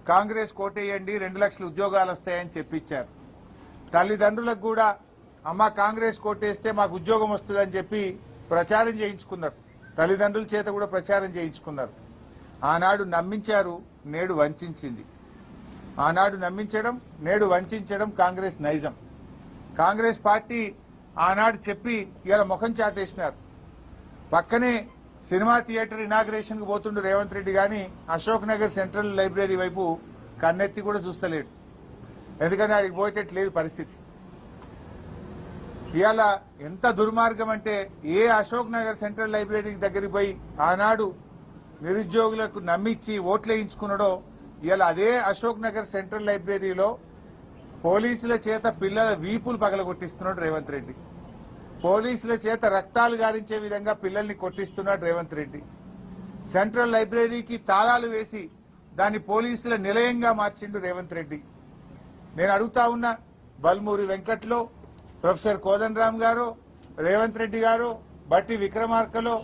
కాంగ్రెస్ కోటేయండి 2 లక్షల ఉద్యోగాలు వస్తాయని చెప్పించారు. తల్లిదండ్రులకు కూడా అమ్మ కాంగ్రెస్ కోటేస్తే మాకు ఉద్యోగం వస్తుందని చెప్పి ప్రచారం చేయించుకున్నారు. తల్లిదండ్రుల చేత కూడా ప్రచారం చేయించుకున్నారు. ఆనాడు నమ్మించారు, నేడు వంచింది. ఆనాడు నమ్మించడం, నేడు వంచడం కాంగ్రెస్ నైజం. కాంగ్రెస్ పార్టీ ఆనాడు చెప్పి ఇలా ముఖం చాటేసినారు. పక్కనే సినిమా థియేటర్ ఇనాగ్రేషన్ కు పోతుండు రేవంత్ రెడ్డి గాని అశోక్ నగర్ సెంట్రల్ లైబ్రరీ వైపు కన్నెత్తి కూడా చూస్తలేడు. ఎందుకంటే ఆడికి పోయేటట్లేదు పరిస్థితి. ఇవాళ ఎంత దుర్మార్గం అంటే ఏ అశోక్ నగర్ సెంట్రల్ లైబ్రరీ దగ్గరికి పోయి ఆనాడు నిరుద్యోగులకు నమ్మించి ఓట్లు వేయించుకున్నాడో ఇవాళ అదే అశోక్ నగర్ సెంట్రల్ లైబ్రరీలో పోలీసుల చేత పిల్లల వీపులు పగలగొట్టిస్తున్నాడు రేవంత్ రెడ్డి. పోలీసుల చేత రక్తాలు గారించే విధంగా పిల్లల్ని కొట్టిస్తున్నాడు రేవంత్ రెడ్డి. సెంట్రల్ లైబ్రరీకి తాళాలు వేసి దాన్ని పోలీసుల నిలయంగా మార్చిండు రేవంత్ రెడ్డి. నేను అడుగుతా ఉన్నా, బల్మూరి వెంకట్లో, ప్రొఫెసర్ కోదండరామ్ గారు, రేవంత్ రెడ్డి గారు, బట్టి విక్రమార్కలో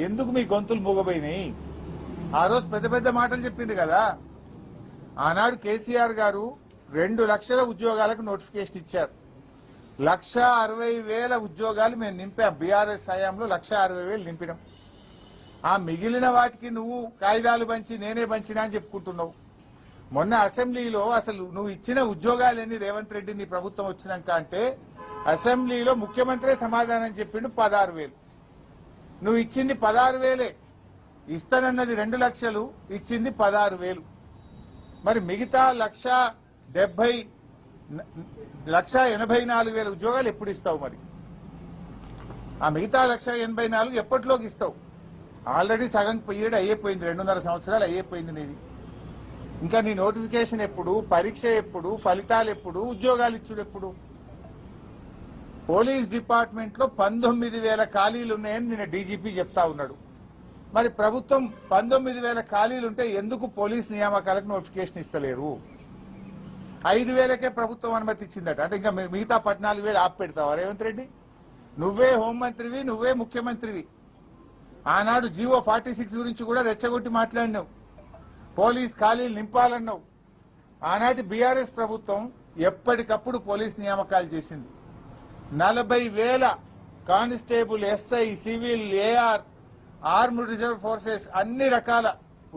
ఎందుకు మీ గొంతులు మూగపోయినాయి? ఆ రోజు పెద్ద పెద్ద మాటలు చెప్పింది కదా. ఆనాడు కేసీఆర్ గారు 2 లక్షల ఉద్యోగాలకు నోటిఫికేషన్ ఇచ్చారు. 1,60,000 ఉద్యోగాలు మేము నింపాం. బీఆర్ఎస్ హయాంలో 1,60,000 నింపినాం. ఆ మిగిలిన వాటికి నువ్వు కాగితాలు పంచి నేనే పంచినా అని చెప్పుకుంటున్నావు. మొన్న అసెంబ్లీలో అసలు నువ్వు ఇచ్చిన ఉద్యోగాలన్నీ రేవంత్ రెడ్డి నీ ప్రభుత్వం వచ్చినాక అంటే అసెంబ్లీలో ముఖ్యమంత్రి సమాధానం చెప్పిండు 16,000. నువ్వు ఇచ్చింది 16,000. ఇస్తానన్నది 2 లక్షలు, ఇచ్చింది 16,000. మరి మిగతా 1,84,000 ఉద్యోగాలు ఎప్పుడు ఇస్తావు? మరి ఆ మిగతా 1,84,000 ఎప్పటిలోకి ఇస్తావు? ఆల్రెడీ సగం పీరియడ్ అయిపోయింది, 2.5 సంవత్సరాలు అయిపోయింది నీది. ఇంకా నీ నోటిఫికేషన్ ఎప్పుడు, పరీక్ష ఎప్పుడు, ఫలితాలు ఎప్పుడు, ఉద్యోగాలు ఇచ్చుడు ఎప్పుడు? పోలీస్ డిపార్ట్మెంట్ లో 19,000 ఖాళీలు ఉన్నాయని నిన్న డీజీపీ చెప్తా ఉన్నాడు. మరి ప్రభుత్వం 19,000 ఖాళీలుంటే ఎందుకు పోలీస్ నియామకాలకు నోటిఫికేషన్ ఇస్తలేరు? 5,000కే ప్రభుత్వం అనుమతి ఇచ్చిందట. అంటే ఇంకా మిగతా 14,000 ఆపి పెడతావా రేవంత్ రెడ్డి? నువ్వే హోంమంత్రివి, నువ్వే ముఖ్యమంత్రివి. ఆనాడు జీవో 46 గురించి కూడా రెచ్చగొట్టి మాట్లాడినావు. పోలీస్ ఖాళీలు నింపాలన్నావు. ఆనాటి బీఆర్ఎస్ ప్రభుత్వం ఎప్పటికప్పుడు పోలీస్ నియామకాలు చేసింది. 40,000 constable, SI, civil, AR, armed reserve forces అన్ని రకాల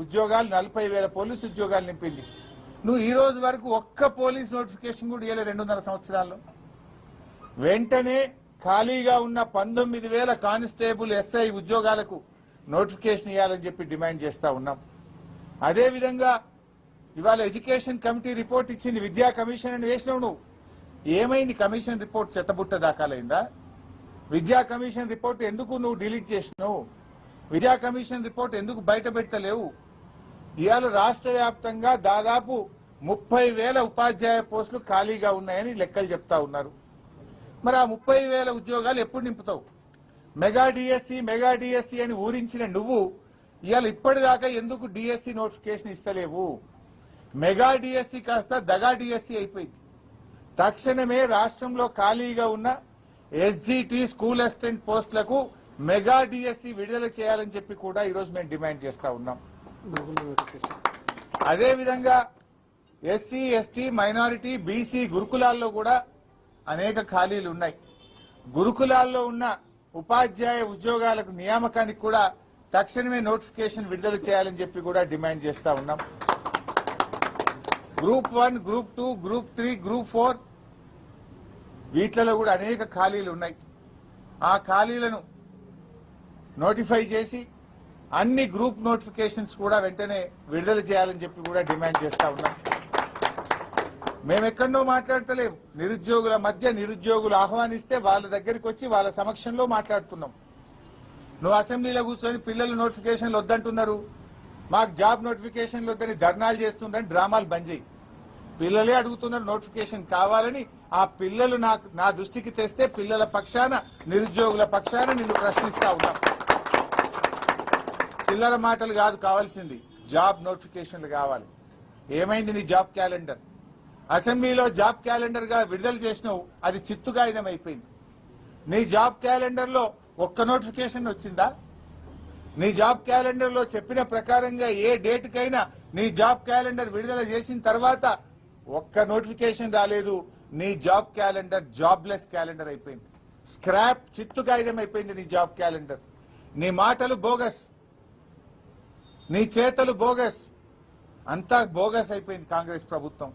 ఉద్యోగాలు 40,000 పోలీసు ఉద్యోగాలు నింపింది. నువ్వు ఈ రోజు వరకు ఒక్క పోలీస్ నోటిఫికేషన్ కూడా ఇవ్వలే 2.5 సంవత్సరాల్లో. వెంటనే ఖాళీగా ఉన్న 19,000 కానిస్టేబుల్, ఎస్ఐ ఉద్యోగాలకు నోటిఫికేషన్ ఇవ్వాలని చెప్పి డిమాండ్ చేస్తా ఉన్నాం. అదేవిధంగా ఇవాళ ఎడ్యుకేషన్ కమిటీ రిపోర్ట్ ఇచ్చింది. విద్యా కమిషన్ అని వేసినావు నువ్వు. ఏమైంది కమిషన్ రిపోర్ట్? చెత్తబుట్ట దాఖలైందా? విద్యా కమిషన్ రిపోర్ట్ ఎందుకు నువ్వు డిలీట్ చేసినావు? విద్యా కమిషన్ రిపోర్ట్ ఎందుకు బయట పెడతలేవు? ఇవాళ రాష్ట్ర వ్యాప్తంగా దాదాపు 30,000 ఉపాధ్యాయ పోస్టులు ఖాళీగా ఉన్నాయని లెక్కలు చెప్తా ఉన్నారు. మరి ఆ 30,000 ఉద్యోగాలు ఎప్పుడు నింపుతావు? మెగా డిఎస్సి అని ఊరించిన నువ్వు ఇవాళ ఇప్పటిదాకా ఎందుకు డిఎస్సి నోటిఫికేషన్ ఇస్తలేవు? మెగా డిఎస్సి కాస్త దగా డిఎస్సి అయిపోయింది. తక్షణమే రాష్ట్రంలో ఖాళీగా ఉన్న ఎస్జిటి స్కూల్ అసిస్టెంట్ పోస్టులకు మెగా డిఎస్సి విడుదల చేయాలని చెప్పి కూడా ఈరోజు మేము డిమాండ్ చేస్తా ఉన్నాం. అదేవిధంగా ఎస్సీ, ఎస్టీ, మైనారిటీ, బీసీ గురుకులాల్లో కూడా అనేక ఖాళీలు ఉన్నాయి. గురుకులాల్లో ఉన్న ఉపాధ్యాయ ఉద్యోగాలకు నియామకానికి కూడా తక్షణమే నోటిఫికేషన్ విడుదల చేయాలని చెప్పి కూడా డిమాండ్ చేస్తా ఉన్నాం. గ్రూప్ 1, గ్రూప్ 2, గ్రూప్ 3, గ్రూప్ 4 వీటిలలో కూడా అనేక ఖాళీలు ఉన్నాయి. ఆ ఖాళీలను నోటిఫై చేసి అన్ని గ్రూప్ నోటిఫికేషన్స్ కూడా వెంటనే విడుదల చేయాలని చెప్పి కూడా డిమాండ్ చేస్తా ఉన్నాం. మేమెక్కడో మాట్లాడతలేం. నిరుద్యోగుల మధ్య నిరుద్యోగులు ఆహ్వానిస్తే వాళ్ళ దగ్గరికి వచ్చి వాళ్ళ సమక్షంలో మాట్లాడుతున్నాం. నువ్వు అసెంబ్లీలో కూర్చొని పిల్లలు నోటిఫికేషన్లు వద్దంటున్నారు, మాకు జాబ్ నోటిఫికేషన్లు వద్దని ధర్నాలు చేస్తుండని డ్రామాలు బంద్ చేయి. పిల్లలే అడుగుతున్నారు నోటిఫికేషన్ కావాలని. ఆ పిల్లలు నా దృష్టికి తెస్తే పిల్లల పక్షాన, నిరుద్యోగుల పక్షాన నిన్ను ప్రశ్నిస్తా ఉన్నాం. చిల్లర మాటలు కాదు కావాల్సింది, జాబ్ నోటిఫికేషన్లు కావాలి. ఏమైంది నీ జాబ్ క్యాలెండర్? అసెంబ్లీలో జాబ్ క్యాలెండర్ గా విడుదల చేసినావు, అది చిత్తుగాయిదం అయిపోయింది. నీ జాబ్ క్యాలెండర్ లో ఒక్క నోటిఫికేషన్ వచ్చిందా? నీ జాబ్ క్యాలెండర్ లో చెప్పిన ప్రకారంగా ఏ డేట్ కైనా నీ జాబ్ క్యాలెండర్ విడుదల చేసిన తర్వాత ఒక్క నోటిఫికేషన్ రాలేదు. నీ జాబ్ క్యాలెండర్ జాబ్లెస్ క్యాలెండర్ అయిపోయింది. స్క్రాప్ చిత్తు కాగితం అయిపోయింది నీ జాబ్ క్యాలెండర్. నీ మాటలు బోగస్, నీ చేతలు బోగస్, అంతా బోగస్ అయిపోయింది కాంగ్రెస్ ప్రభుత్వం.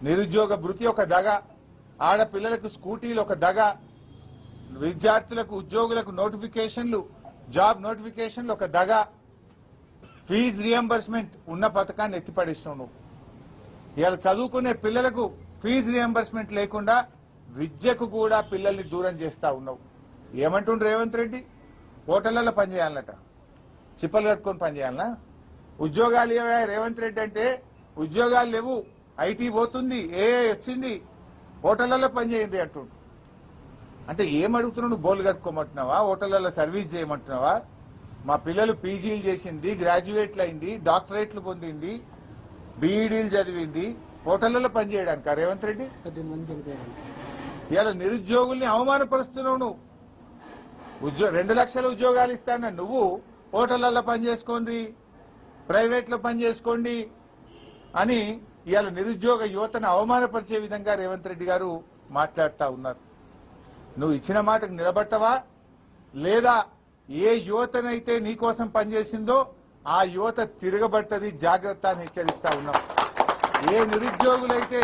నిరుద్యోగ భృతి ఒక దగ, ఆడపిల్లలకు స్కూటీలు ఒక దగ, విద్యార్థులకు ఉద్యోగులకు నోటిఫికేషన్లు జాబ్ నోటిఫికేషన్లు ఒక దగ, ఫీజు రియంబర్స్మెంట్ ఉన్న పథకాన్ని ఎత్తిపడేసినావు నువ్వు. ఇవాళ చదువుకునే పిల్లలకు ఫీజు రియంబర్స్మెంట్ లేకుండా విద్యకు కూడా పిల్లల్ని దూరం చేస్తా ఉన్నావు. ఏమంటుండ్రు రేవంత్ రెడ్డి? హోటళ్లలో పనిచేయాలన్నట, చిప్పలు కట్టుకొని పనిచేయాలనా? ఉద్యోగాలు ఏవా రేవంత్ రెడ్డి అంటే? ఉద్యోగాలు లేవు, ఐటీ పోతుంది, ఏఐ వచ్చింది, హోటళ్లలో పనిచేయండి అంటుండ్రు. అంటే ఏమడుగుతున్నావు? నువ్వు బోర్లు కట్టుకోమంటున్నావా? హోటళ్లలో సర్వీస్ చేయమంటున్నావా? మా పిల్లలు పీజీలు చేసింది, గ్రాడ్యుయేట్లు అయింది, డాక్టరేట్లు పొందింది, బీఈడీలు చదివింది, హోటళ్లలో పనిచేయడానికి రేవంత్ రెడ్డి? ఇవాళ నిరుద్యోగుల్ని అవమానపరుస్తున్నావు నువ్వు. 2 లక్షల ఉద్యోగాలు ఇస్తాన నువ్వు హోటళ్లలో పనిచేసుకోండి, ప్రైవేట్ లో పనిచేసుకోండి అని ఇవాళ నిరుద్యోగ యువతను అవమానపరిచే విధంగా రేవంత్ రెడ్డి గారు మాట్లాడుతా ఉన్నారు. నువ్వు ఇచ్చిన మాటకు నిలబట్టవా లేదా? ఏ యువతనైతే నీకోసం పనిచేసిందో ఆ యువత తిరగబట్టది, జాగ్రత్త అని హెచ్చరిస్తా ఉన్నాం. ఏ నిరుద్యోగులైతే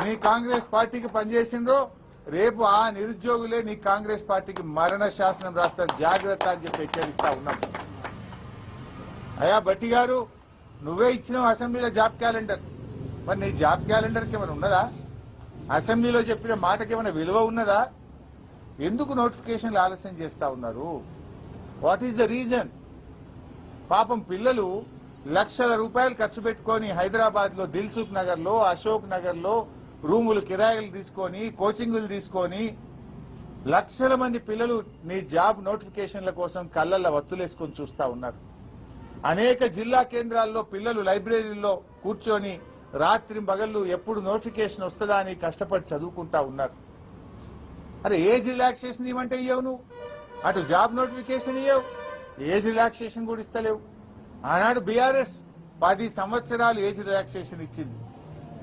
నీ కాంగ్రెస్ పార్టీకి పనిచేసిందో రేపు ఆ నిరుద్యోగులే నీ కాంగ్రెస్ పార్టీకి మరణ శాసనం రాస్తారు, జాగ్రత్త అని చెప్పి హెచ్చరిస్తా ఉన్నాం. అయ్యా భట్టి గారు, నువ్వే ఇచ్చినావు అసెంబ్లీలో జాబ్ క్యాలెండర్. మరి నీ జాబ్ క్యాలెండర్కి ఏమైనా ఉన్నదా? అసెంబ్లీలో చెప్పిన మాటకి ఏమైనా విలువ ఉన్నదా? ఎందుకు నోటిఫికేషన్లు ఆలస్యం చేస్తా ఉన్నారు? What is the reason? పాపం పిల్లలు లక్షల రూపాయలు ఖర్చు పెట్టుకొని హైదరాబాద్ లో దిల్సుఖ్ నగర్ లో, అశోక్ నగర్ లో రూములు కిరాయిలు తీసుకొని, కోచింగులు తీసుకొని లక్షల మంది పిల్లలు నీ జాబ్ నోటిఫికేషన్ల కోసం కళ్ళల్లో వత్తులేసుకొని చూస్తా ఉన్నారు. అనేక జిల్లా కేంద్రాల్లో పిల్లలు లైబ్రరీలో కూర్చొని రాత్రి పగళ్ళు ఎప్పుడు నోటిఫికేషన్ వస్తుందా అని కష్టపడి చదువుకుంటా ఉన్నారు. అరే ఏజ్ రిలాక్సేషన్ ఇవ్వంటే ఇవ్వవు నువ్వు, అటు జాబ్ నోటిఫికేషన్ ఇవ్వవు, ఏజ్ రిలాక్సేషన్ కూడా ఇస్తలేవు. ఆనాడు బీఆర్ఎస్ 10 సంవత్సరాలు ఏజ్ రిలాక్సేషన్ ఇచ్చింది,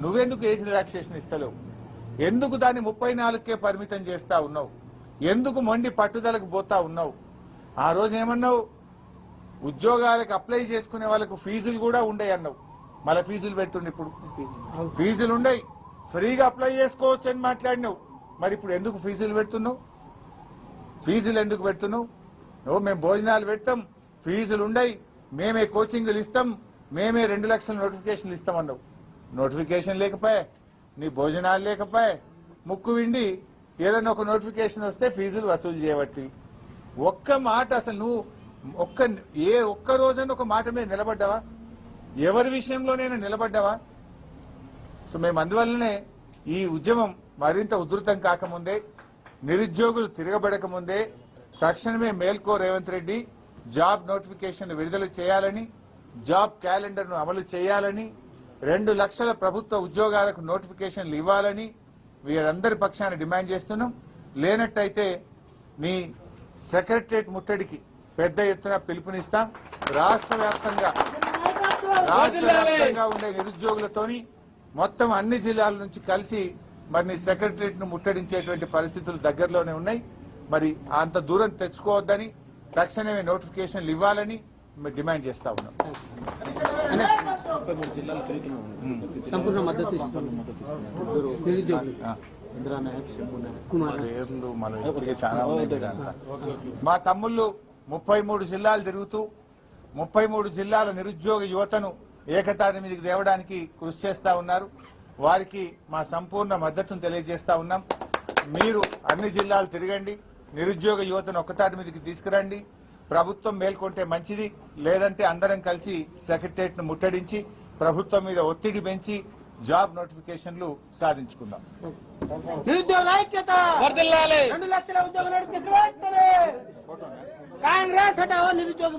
నువ్వెందుకు ఏజ్ రిలాక్సేషన్ ఇస్తలేవు? ఎందుకు దాన్ని 34కే పరిమితం చేస్తా ఉన్నావు? ఎందుకు మొండి పట్టుదలకు పోతా ఉన్నావు? ఆ రోజు ఏమన్నావు? ఉద్యోగాలకు అప్లై చేసుకునే వాళ్ళకు ఫీజులు కూడా ఉండయి అన్నావు. మళ్ళీ ఫీజులు పెడుతుండే, ఇప్పుడు ఫీజులు ఉండయి, ఫ్రీగా అప్లై చేసుకోవచ్చు అని మాట్లాడినావు. మరి ఇప్పుడు ఎందుకు ఫీజులు పెడుతున్నావు? ఫీజులు ఎందుకు పెడుతున్నావు? నువ్వు మేము భోజనాలు పెడతాం, ఫీజులు ఉండయి, మేమే కోచింగ్లు ఇస్తాం, మేమే 2 లక్షల నోటిఫికేషన్లు ఇస్తామన్నావు. నోటిఫికేషన్ లేకపోయా, నీ భోజనాలు లేకపోయా, ముక్కు విండి ఏదైనా ఒక నోటిఫికేషన్ వస్తే ఫీజులు వసూలు చేయబట్టి. ఒక్క మాట అసలు నువ్వు ఒక్క రోజైనా ఒక మాట మీద నిలబడ్డావా? ఎవరి విషయంలోనైనా నిలబడ్డావా? సో మేము అందువల్లనే ఈ ఉద్యమం మరింత ఉధృతం కాకముందే, నిరుద్యోగులు తిరగబడక ముందే తక్షణమే మేల్కో రేవంత్ రెడ్డి జాబ్ నోటిఫికేషన్ విడుదల చేయాలని, జాబ్ క్యాలెండర్ ను అమలు చేయాలని, 2 లక్షల ప్రభుత్వ ఉద్యోగాలకు నోటిఫికేషన్లు ఇవ్వాలని వీరందరి పక్షాన్ని డిమాండ్ చేస్తున్నాం. లేనట్టయితే నీ సెక్రటరియట్ ముట్టడికి పెద్ద ఎత్తున పిలుపునిస్తాం. రాష్ట్ర వ్యాప్తంగా ఉండే నిరుద్యోగులతోని మొత్తం అన్ని జిల్లాల నుంచి కలిసి మరి నీ సెక్రటరియట్ ను ముట్టడించేటువంటి పరిస్థితులు దగ్గరలోనే ఉన్నాయి. మరి అంత దూరం తెచ్చుకోవద్దని, తక్షణమే నోటిఫికేషన్లు ఇవ్వాలని మేము డిమాండ్ చేస్తా ఉన్నాం. సంపూర్ణ మద్దతు చాలా మా తమ్ముళ్ళు 33 జిల్లాలు తిరుగుతూ 33 జిల్లాల నిరుద్యోగ యువతను ఏకతాటి మీదకి తేవడానికి కృషి చేస్తా ఉన్నారు. వారికి మా సంపూర్ణ మద్దతును తెలియజేస్తా ఉన్నాం. మీరు అన్ని జిల్లాలు తిరగండి, నిరుద్యోగ యువతను ఒక్కతాటి మీదకి తీసుకురండి. ప్రభుత్వం మేల్కొంటే మంచిది, లేదంటే అందరం కలిసి సెక్రటరియట్ ను ముట్టడించి ప్రభుత్వం మీద ఒత్తిడి పెంచి జాబ్ నోటిఫికేషన్లు సాధించుకుందాం. నిరుద్యోగ ఐక్యత, 2 లక్షల ఉద్యోగ నోటిఫికేషన్ కాంగ్రెస్ హటావో నిరుద్యోగ